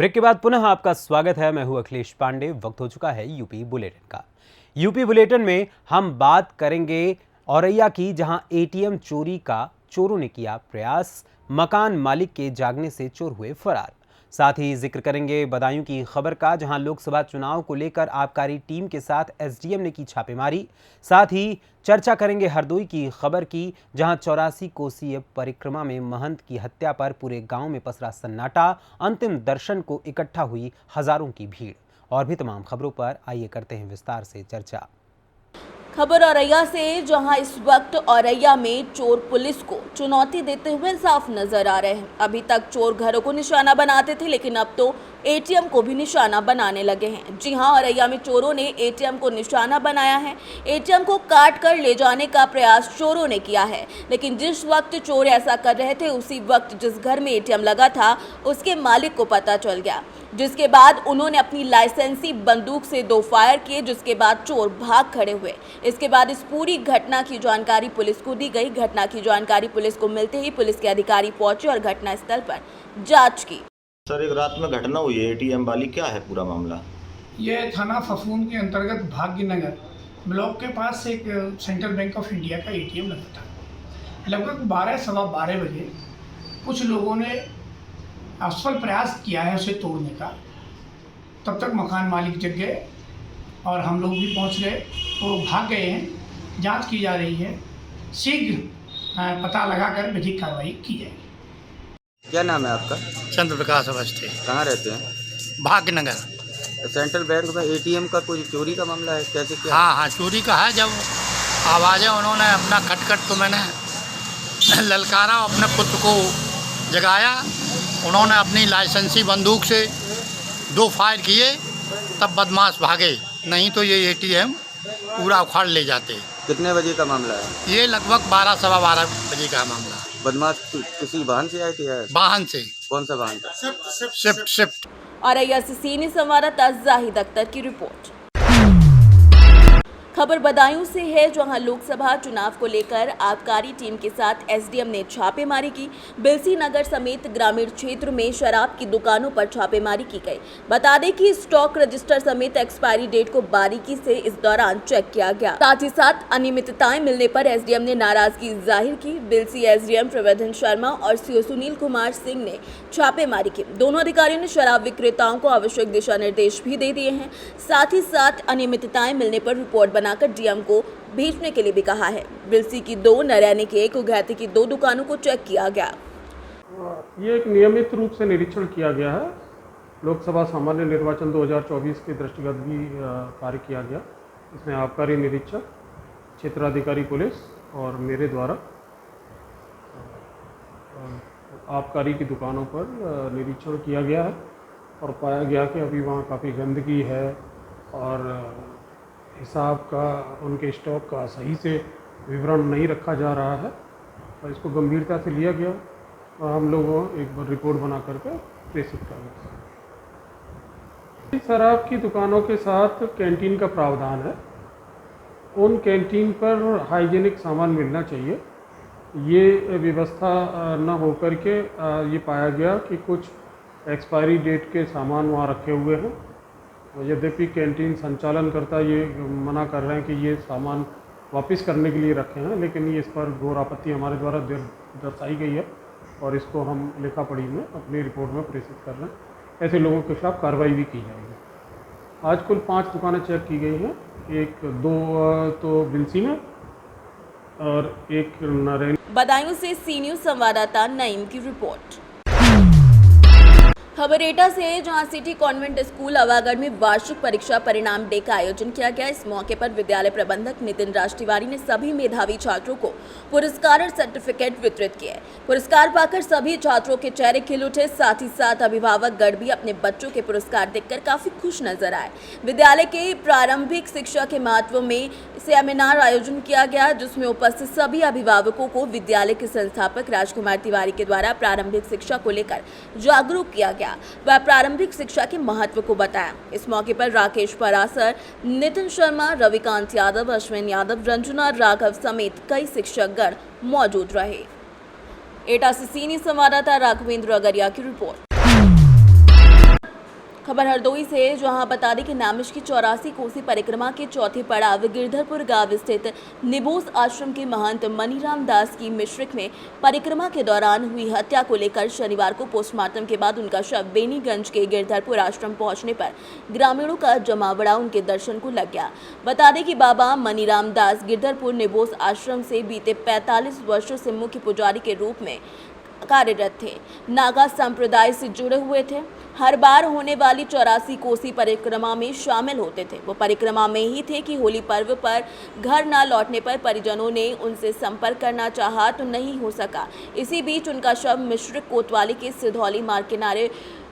Break के बाद पुनः आपका स्वागत है। मैं हूं अखिलेश पांडे। वक्त हो चुका है यूपी बुलेटिन का। यूपी बुलेटिन में हम बात करेंगे औरैया की, जहां एटीएम चोरी का चोरों ने किया प्रयास, मकान मालिक के जागने से चोर हुए फरार। साथ ही जिक्र करेंगे बदायूं की खबर का, जहां लोकसभा चुनाव को लेकर आबकारी टीम के साथ एसडीएम ने की छापेमारी। साथ ही चर्चा करेंगे हरदोई की खबर की, जहां 84 कोसीय परिक्रमा में महंत की हत्या पर पूरे गांव में पसरा सन्नाटा। अंतिम दर्शन को इकट्ठा हुई हजारों की भीड़। और भी तमाम खबरों पर आइए करते हैं विस्तार से चर्चा। खबर औरैया से, जहां इस वक्त औरैया में चोर पुलिस को चुनौती देते हुए साफ नजर आ रहे हैं। अभी तक चोर घरों को निशाना बनाते थे, लेकिन अब तो एटीएम को भी निशाना बनाने लगे हैं। जी हां, औरैया में चोरों ने एटीएम को निशाना बनाया है। एटीएम को काट कर ले जाने का प्रयास चोरों ने किया है, लेकिन जिस वक्त चोर ऐसा कर रहे थे, उसी वक्त जिस घर में एटीएम लगा था उसके मालिक को पता चल गया, जिसके बाद उन्होंने अपनी लाइसेंसी बंदूक से 2 फायर किए, जिसके बाद चोर भाग खड़े हुए। इसके बाद इस पूरी घटना की जानकारी पुलिस को दी गई। घटना की जानकारी पुलिस को मिलते ही पुलिस के अधिकारी पहुंचे और घटनास्थल पर जांच की। सर, एक रात में घटना हुई है एटीएम वाली, क्या है पूरा मामला? ये थाना फफून के अंतर्गत भाग्यनगर ब्लॉक के पास एक सेंट्रल बैंक ऑफ इंडिया का एटीएम लगा था। लगभग 12 सवा 12 बजे कुछ लोगों ने असफल प्रयास किया है उसे तोड़ने का। तब तक मकान मालिक जग गए और हम लोग भी पहुंच गए, वो भाग गए हैं। जांच की जा रही है, शीघ्र पता लगाकर विधिक कार्रवाई की जाएगी। क्या नाम है आपका? चंद्र प्रकाश अवस्थी। कहाँ रहते हैं? भाग्यनगर। सेंट्रल बैंक में एटीएम का कोई चोरी का मामला है, कैसे क्या? हाँ, चोरी का है। जब आवाज़ें उन्होंने अपना खटखट तो मैंने ललकारा, अपने पुत्र को जगाया। उन्होंने अपनी लाइसेंसी बंदूक से 2 फायर किए, तब बदमाश भागे, नहीं तो ये एटीएम पूरा उखाड़ ले जाते। कितने बजे का मामला है? ये लगभग 12 सवा 12 बजे का मामला। बदमाश किसी वाहन से आए थे या? वाहन से। कौन सा वाहन था? शिफ्ट। औरैया से सीनियर संवाददाता जाहिद अख्तर की रिपोर्ट। खबर बदायूं से है, जहां लोकसभा चुनाव को लेकर आबकारी टीम के साथ एसडीएम ने छापेमारी की। बिलसी नगर समेत ग्रामीण क्षेत्र में शराब की दुकानों पर छापेमारी की गई। बता दें कि स्टॉक रजिस्टर समेत एक्सपायरी डेट को बारीकी से इस दौरान चेक किया गया। साथ ही साथ अनियमितताएं मिलने पर एसडीएम ने नाराजगी जाहिर की। बिलसी एसडीएम प्रवर्धन शर्मा और सीओ सुनील कुमार सिंह ने छापेमारी की। दोनों अधिकारियों ने शराब विक्रेताओं को आवश्यक दिशा निर्देश भी दे दिए हैं। साथ ही साथ अनियमितताएं मिलने पर रिपोर्ट बनाकर डीएम को भेजने के लिए भी कहा है। बिलसी की 2, नरैनी की 1, उघैती की 2 दुकानों को चेक किया गया। ये एक नियमित रूप से निरीक्षण किया गया है। लोकसभा सामान्य निर्वाचन 2024 के दृष्टिगत भी कार्य किया गया। इसमें आबकारी निरीक्षक, क्षेत्राधिकारी पुलिस और मेरे द्वारा आबकारी की दुकानों पर निरीक्षण किया गया है और पाया गया कि अभी वहाँ काफ़ी गंदगी है और हिसाब का, उनके स्टॉक का सही से विवरण नहीं रखा जा रहा है और इसको गंभीरता से लिया गया और हम लोगों एक बार रिपोर्ट बना करके प्रेषित कर गए। शराब की दुकानों के साथ कैंटीन का प्रावधान है। उन कैंटीन पर हाइजीनिक सामान मिलना चाहिए। ये व्यवस्था न होकर के ये पाया गया कि कुछ एक्सपायरी डेट के सामान वहाँ रखे हुए हैं। यद्यपि कैंटीन संचालनकर्ता ये मना कर रहे हैं कि ये सामान वापस करने के लिए रखे हैं, लेकिन ये इस पर घोर आपत्ति हमारे द्वारा दर्शाई गई है और इसको हम लेखा पढ़ी में अपनी रिपोर्ट में प्रेषित कर रहे हैं। ऐसे लोगों के खिलाफ कार्रवाई भी की जाएगी। आज कुल 5 दुकानें चेक की गई हैं। 2 तो बिलसी में और 1 नरैनी। बदायूं से सीनियर संवाददाता नईम की रिपोर्ट। खबर एटा से, जहां सिटी कॉन्वेंट स्कूल अवागढ़ में वार्षिक परीक्षा परिणाम डे का आयोजन किया गया। इस मौके पर विद्यालय प्रबंधक नितिन राजतिवारी ने सभी मेधावी छात्रों को पुरस्कार और सर्टिफिकेट वितरित किए। पुरस्कार पाकर सभी छात्रों के चेहरे खिल उठे। साथ ही साथ अभिभावक गण भी अपने बच्चों के पुरस्कार देखकर काफी खुश नजर आए। विद्यालय के प्रारंभिक शिक्षा के महत्व में सेमिनार आयोजन किया गया, जिसमें उपस्थित सभी अभिभावकों को विद्यालय के संस्थापक राजकुमार तिवारी के द्वारा प्रारंभिक शिक्षा को लेकर जागरूक किया गया व प्रारंभिक शिक्षा के महत्व को बताया। इस मौके पर राकेश परासर, नितिन शर्मा, रविकांत यादव, अश्विन यादव, रंजना राघव समेत कई शिक्षकगण मौजूद रहे। एटा से सीनियर संवाददाता राघवेंद्र अगरिया की रिपोर्ट। खबर हरदोई से, जहां बता दें कि नामिश की 84 कोसी परिक्रमा के चौथे पड़ाव गिरधरपुर गांव स्थित निबोस आश्रम के महंत मनीराम दास की मिश्रिक में परिक्रमा के दौरान हुई हत्या को लेकर शनिवार को पोस्टमार्टम के बाद उनका शव बेनीगंज के गिरधरपुर आश्रम पहुंचने पर ग्रामीणों का जमावड़ा उनके दर्शन को लग गया। बता दें कि बाबा मनीराम दास गिरधरपुर निबोस आश्रम से बीते 45 वर्षों से मुख्य पुजारी के रूप में कार्यरत थे। नागा संप्रदाय से जुड़े हुए थे। हर बार होने वाली 84 कोसी परिक्रमा में शामिल होते थे। वो परिक्रमा में ही थे कि होली पर्व पर घर न लौटने पर परिजनों ने उनसे संपर्क करना चाहा तो नहीं हो सका। इसी बीच उनका शव मिश्रिक कोतवाली के सिधौली मार्ग किनारे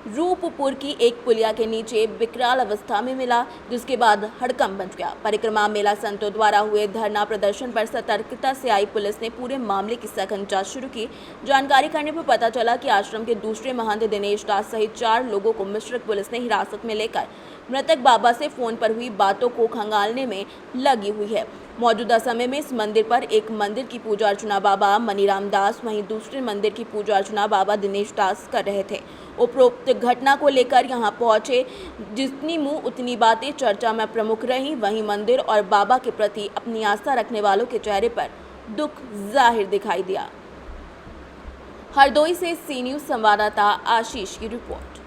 रूपपुर की एक पुलिया के नीचे विकराल अवस्था में मिला, जिसके बाद हड़कंप मच गया। परिक्रमा मेला संतों द्वारा हुए धरना प्रदर्शन पर सतर्कता से आई पुलिस ने पूरे मामले की सघन जांच शुरू की। जानकारी करने पर पता चला कि आश्रम के दूसरे महंत दिनेश दास सहित 4 लोगों को मिश्रिक पुलिस ने हिरासत में लेकर मृतक बाबा से फोन पर हुई बातों को खंगालने में लगी हुई है। मौजूदा समय में इस मंदिर पर एक मंदिर की पूजा अर्चना बाबा मनीराम दास, वहीं दूसरे मंदिर की पूजा अर्चना बाबा दिनेश दास कर रहे थे। उपरोक्त घटना को लेकर यहां पहुंचे जितनी मुंह उतनी बातें चर्चा में प्रमुख रही। वहीं मंदिर और बाबा के प्रति अपनी आस्था रखने वालों के चेहरे पर दुख जाहिर दिखाई दिया। हरदोई से सी न्यूज़ संवाददाता आशीष की रिपोर्ट।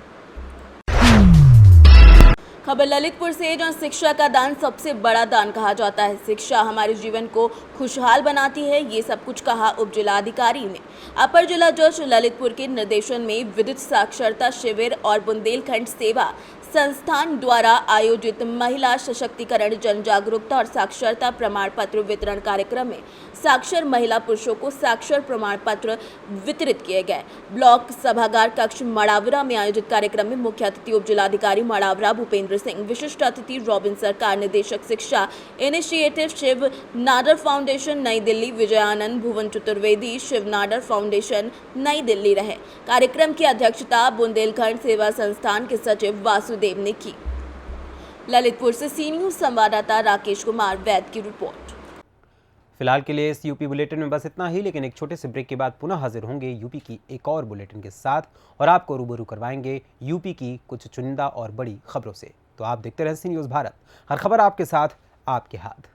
खबर ललितपुर से, जहां शिक्षा का दान सबसे बड़ा दान कहा जाता है। शिक्षा हमारे जीवन को खुशहाल बनाती है, ये सब कुछ कहा उप जिलाधिकारी ने। अपर जिला जज ललितपुर के निर्देशन में विद्युत साक्षरता शिविर और बुंदेलखंड सेवा संस्थान द्वारा आयोजित महिला सशक्तिकरण जन जागरूकता और साक्षरता प्रमाण पत्र वितरण कार्यक्रम में साक्षर महिला पुरुषों को साक्षर प्रमाण पत्र वितरित किए गए। ब्लॉक सभागार कक्ष मड़ावरा में आयोजित कार्यक्रम में मुख्य अतिथि उप जिलाधिकारी मड़ावरा भूपेंद्र सिंह, विशिष्ट अतिथि रॉबिन सरकार, निदेशक शिक्षा इनिशिएटिव शिव नाडर फाउंडेशन नई दिल्ली विजयानंद, भुवन चतुर्वेदी शिव नाडर फाउंडेशन नई दिल्ली रहे। कार्यक्रम की अध्यक्षता बुंदेलखंड सेवा संस्थान के सचिव वासुदेव ने की। ललितपुर से सी न्यूज़ संवाददाता राकेश कुमार वैद की रिपोर्ट। फिलहाल के लिए इस यूपी बुलेटिन में बस इतना ही, लेकिन एक छोटे से ब्रेक के बाद पुनः हाजिर होंगे यूपी की एक और बुलेटिन के साथ और आपको रूबरू करवाएंगे यूपी की कुछ चुनिंदा और बड़ी खबरों से। तो आप देखते रहें सी न्यूज़ भारत, हर खबर आपके साथ, आपके हाथ।